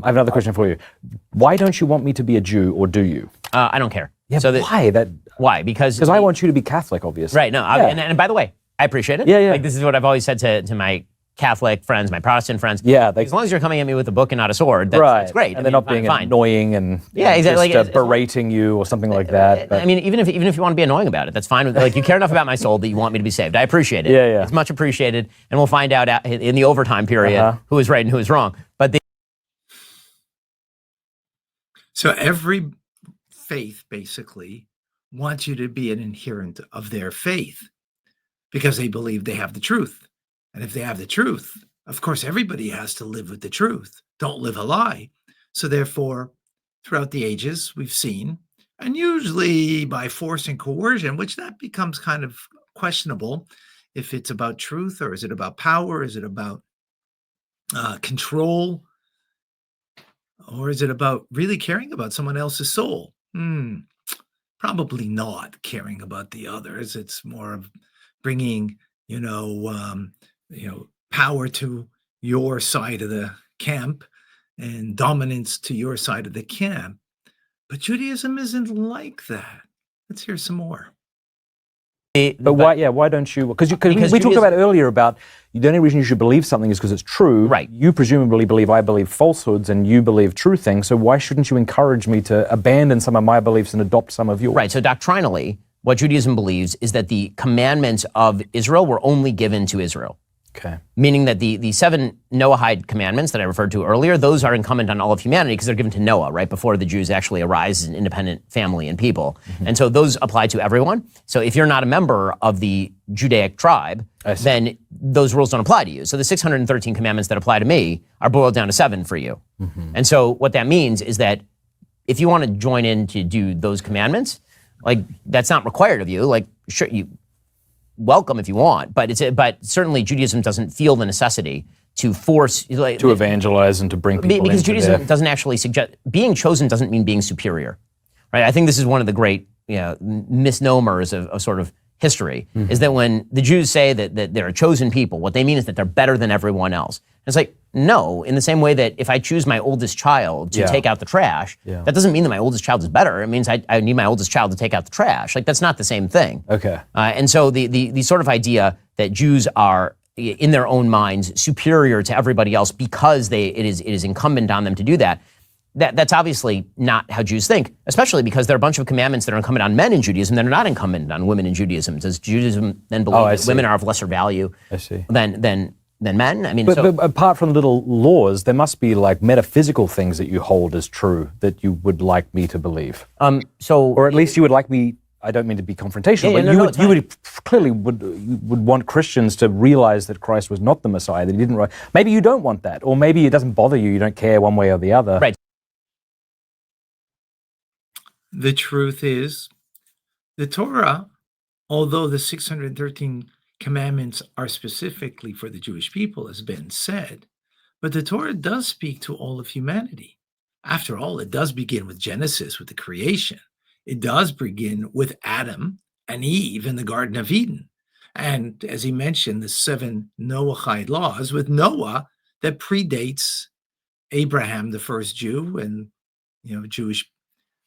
I have another question for you. Why don't you want me to be a Jew, or do you? I don't care. Yeah, so why? Why? Because I want you to be Catholic, obviously. Right, no, yeah. and by the way, I appreciate it. Yeah. Like, this is what I've always said to my Catholic friends, my Protestant friends. Yeah. As long as you're coming at me with a book and not a sword, that's great. And they're not being annoying and exactly. just berating you or something like that. But I mean, even if you want to be annoying about it, that's fine. Like, you care enough about my soul that you want me to be saved. I appreciate it. Yeah. It's much appreciated, and we'll find out in the overtime period who is right and who is wrong. But so every faith basically wants you to be an adherent of their faith because they believe they have the truth. And if they have the truth, of course, everybody has to live with the truth. Don't live a lie. So therefore, throughout the ages, we've seen, and usually by force and coercion, which that becomes kind of questionable, if it's about truth or is it about power? Is it about control? Or is it about really caring about someone else's soul? Probably not caring about the others. It's more of bringing, power to your side of the camp and dominance to your side of the camp. But Judaism isn't like that. Let's hear some more. But why don't you? Because we talked about earlier about the only reason you should believe something is because it's true. Right. You presumably believe I believe falsehoods and you believe true things. So why shouldn't you encourage me to abandon some of my beliefs and adopt some of yours? Right. So doctrinally, what Judaism believes is that the commandments of Israel were only given to Israel. Okay. Meaning that the 7 Noahide commandments that I referred to earlier, those are incumbent on all of humanity because they're given to Noah, right, before the Jews actually arise as an independent family and people. And so those apply to everyone. So if you're not a member of the Judaic tribe, then those rules don't apply to you. So the 613 commandments that apply to me are boiled down to 7 for you. And so what that means is that if you want to join in to do those commandments, like, that's not required of you. Like, sure, you welcome if you want, but certainly Judaism doesn't feel the necessity to force to evangelize and to bring people because Judaism doesn't actually suggest being chosen doesn't mean being superior, right? I think this is one of the great misnomers of sort of history is that when the Jews say that they're a chosen people, what they mean is that they're better than everyone else. And it's like, no, in the same way that if I choose my oldest child to take out the trash, that doesn't mean that my oldest child is better. It means I need my oldest child to take out the trash. Like, that's not the same thing. Okay. And so the sort of idea that Jews are in their own minds superior to everybody else because it is incumbent on them to do that, that's obviously not how Jews think, especially because there are a bunch of commandments that are incumbent on men in Judaism that are not incumbent on women in Judaism. Does Judaism then believe that women are of lesser value than men? I mean, but apart from little laws, there must be like metaphysical things that you hold as true that you would like me to believe. Or at least you would like me. I don't mean to be confrontational, but you would clearly would want Christians to realize that Christ was not the Messiah, that he didn't write. Maybe you don't want that, or maybe it doesn't bother you. You don't care one way or the other. Right. The truth is, the Torah, although the 613 commandments are specifically for the Jewish people, as Ben said, but the Torah does speak to all of humanity. After all, it does begin with Genesis, with the creation. It does begin with Adam and Eve in the Garden of Eden. And as he mentioned, the 7 Noahide laws with Noah that predates Abraham, the first Jew, and Jewish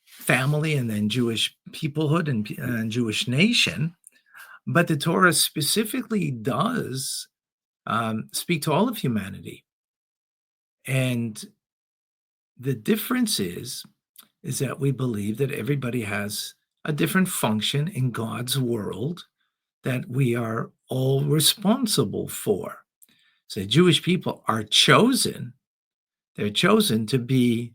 family, and then Jewish peoplehood and Jewish nation. But the Torah specifically does speak to all of humanity. And the difference is that we believe that everybody has a different function in God's world that we are all responsible for. So Jewish people are chosen. They're chosen to be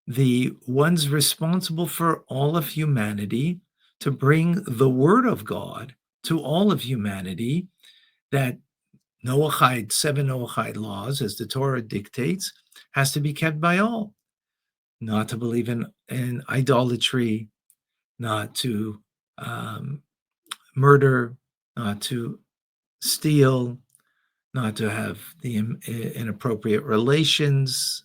the ones responsible for all of humanity, to bring the word of God to all of humanity, that Noahide, 7 Noahide laws, as the Torah dictates, has to be kept by all. Not to believe in idolatry, not to murder, not to steal, not to have the inappropriate relations,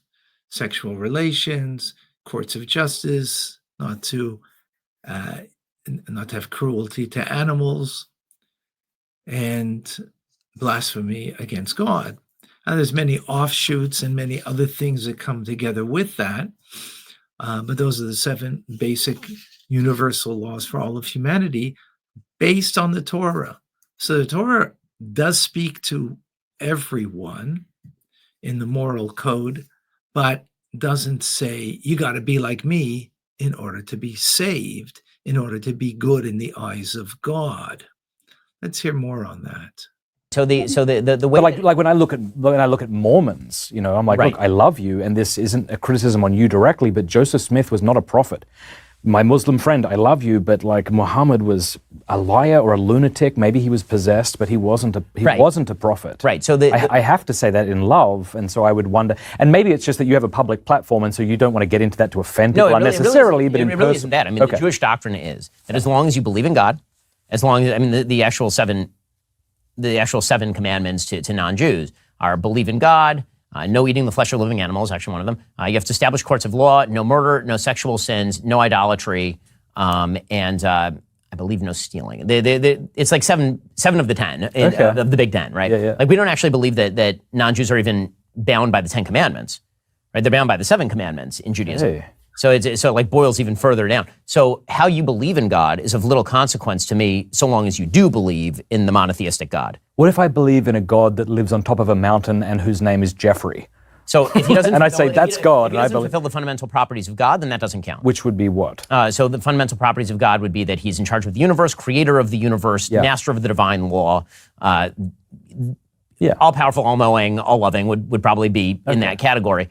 sexual relations, courts of justice, not to have cruelty to animals, and blasphemy against God. Now, there's many offshoots and many other things that come together with that. But those are the 7 basic universal laws for all of humanity based on the Torah. So the Torah does speak to everyone in the moral code, but doesn't say you got to be like me in order to be saved, in order to be good in the eyes of God. Let's hear more on that. So the way, but like when I look at Mormons, you know, I'm like, Right. look, I love you, and this isn't a criticism on you directly, but Joseph Smith was not a prophet. My Muslim friend, I love you, but like Muhammad was a liar or a lunatic. Maybe he was possessed, but he wasn't Right. wasn't a prophet. right. So I have to say that in love, and so I would wonder, and maybe it's just that you have a public platform, and so you don't want to get into that to offend people unnecessarily, but in it really person. isn't that. I mean, Okay. the Jewish doctrine is that as long as you believe in God, as long as, I mean, the actual seven commandments to non-Jews are believe in God, no eating the flesh of living animals, actually one of them. You have to establish courts of law, no murder, no sexual sins, no idolatry, and I believe no stealing. It's like seven of the 10 of the Big 10, right? Yeah. Like we don't actually believe that non-Jews are even bound by the 10 commandments, right? They're bound by the 7 commandments in Judaism. Hey. So it like boils even further down. So how you believe in God is of little consequence to me, so long as you do believe in the monotheistic God. What if I believe in a God that lives on top of a mountain and whose name is Jeffrey? So if he doesn't, And I say, that's God, If he and I doesn't believe- fulfill the fundamental properties of God, then that doesn't count. Which would be what? So the fundamental properties of God would be that he's in charge of the universe, creator of the universe, Yeah. master of the divine law, Yeah. all-powerful, all-knowing, all-loving would probably be in that category.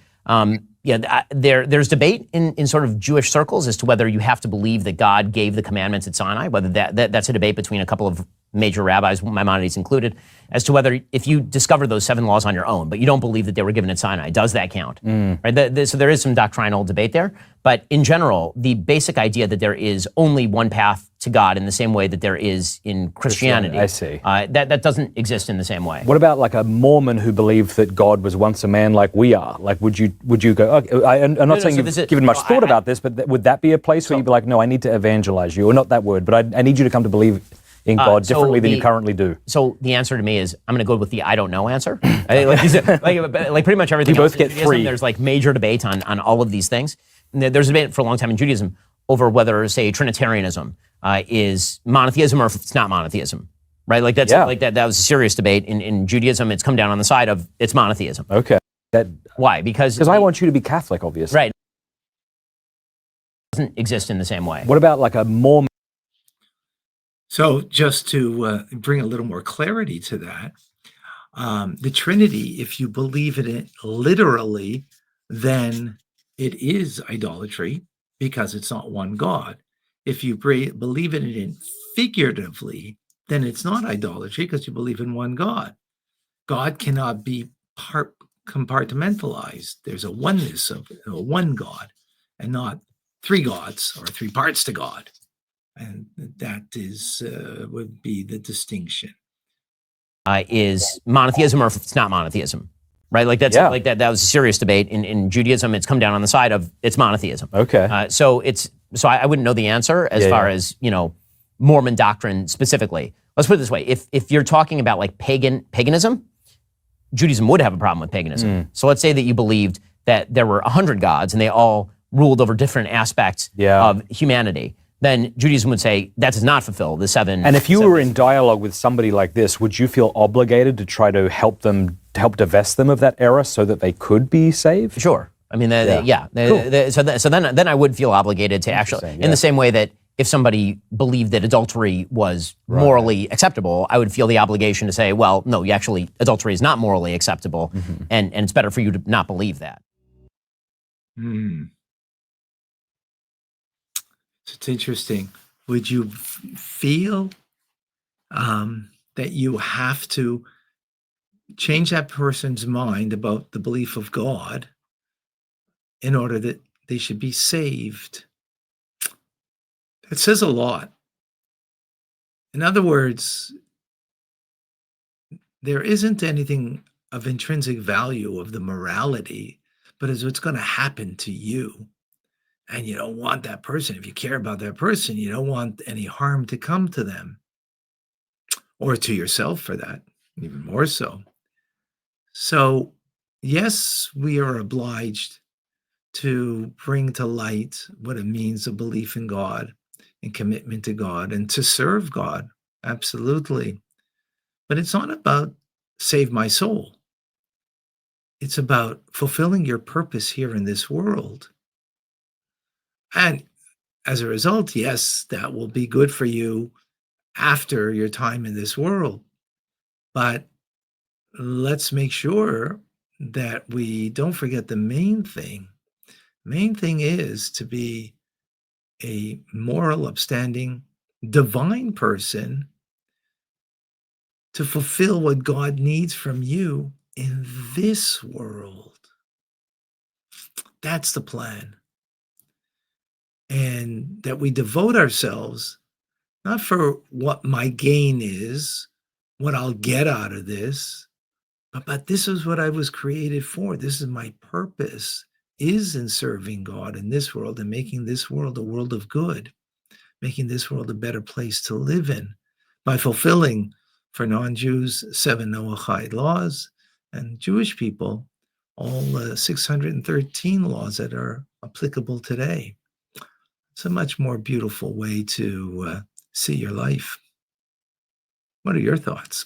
There's debate in sort of Jewish circles as to whether you have to believe that God gave the commandments at Sinai, whether that's a debate between a couple of major rabbis, Maimonides included, as to whether if you discover those 7 laws on your own, but you don't believe that they were given at Sinai, does that count? Right? So there is some doctrinal debate there, but in general, the basic idea that there is only one path to God in the same way that there is in Christianity. I see. That doesn't exist in the same way. What about like a Mormon who believed that God was once a man like we are? Like, would you go, okay, I'm not saying so you've this is- given much no, thought about this, but would that be a place where you'd be like, no, I need to evangelize you, or not that word, but I need you to come to believe in God so differently than you the- currently do? So the answer to me is I'm going to go with the I don't know answer. like pretty much everything. You both else in get Judaism, 3. There's like major debate on all of these things. And there's a debate for a long time in Judaism over whether, say, Trinitarianism is monotheism or if it's not monotheism. Right? Like that's Yeah. like that was a serious debate in Judaism. It's come down on the side of it's monotheism. Okay. Why? Because Because I want you to be Catholic, obviously. right. It doesn't exist in the same way. What about like a Mormon? So just to bring a little more clarity to that, the Trinity, if you believe in it literally, then it is idolatry because it's not one God. If you believe in it figuratively, then it's not idolatry because you believe in one God. God cannot be compartmentalized. There's a oneness of one God and not 3 gods or 3 parts to God. And that is would be the distinction. Is monotheism or if it's not monotheism. Right? Like that's Yeah. like that was a serious debate in Judaism. It's come down on the side of it's monotheism. Okay. So I wouldn't know the answer as far as, Mormon doctrine specifically. Let's put it this way. If you're talking about like paganism, Judaism would have a problem with paganism. So let's say that you believed that there were 100 gods and they all ruled over different aspects of humanity. Then Judaism would say that does not fulfill the 7. And if you were in dialogue with somebody like this, would you feel obligated to try to help divest them of that error so that they could be saved? Sure. I mean, so then I would feel obligated to actually, in the same way that if somebody believed that adultery was morally acceptable, I would feel the obligation to say, well, no, adultery is not morally acceptable, and it's better for you to not believe that. It's interesting. Would you feel that you have to change that person's mind about the belief of God in order that they should be saved? It says a lot. In other words, there isn't anything of intrinsic value of the morality, but it's what's going to happen to you. And you don't want that person. If you care about that person, you don't want any harm to come to them or to yourself for that, even more so. So, yes, we are obliged to bring to light what it means, a belief in God and commitment to God and to serve God. Absolutely. But it's not about save my soul. It's about fulfilling your purpose here in this world. And as a result, yes, that will be good for you after your time in this world. But let's make sure that we don't forget the main thing. Main thing is to be a moral, upstanding, divine person to fulfill what God needs from you in this world. That's the plan. And that we devote ourselves not for what my gain is, what I'll get out of this, but this is what I was created for. This is my purpose, is in serving God in this world and making this world a world of good, making this world a better place to live in by fulfilling for non-Jews 7 Noahide laws and Jewish people all 613 laws that are applicable today. It's a much more beautiful way to see your life. What are your thoughts?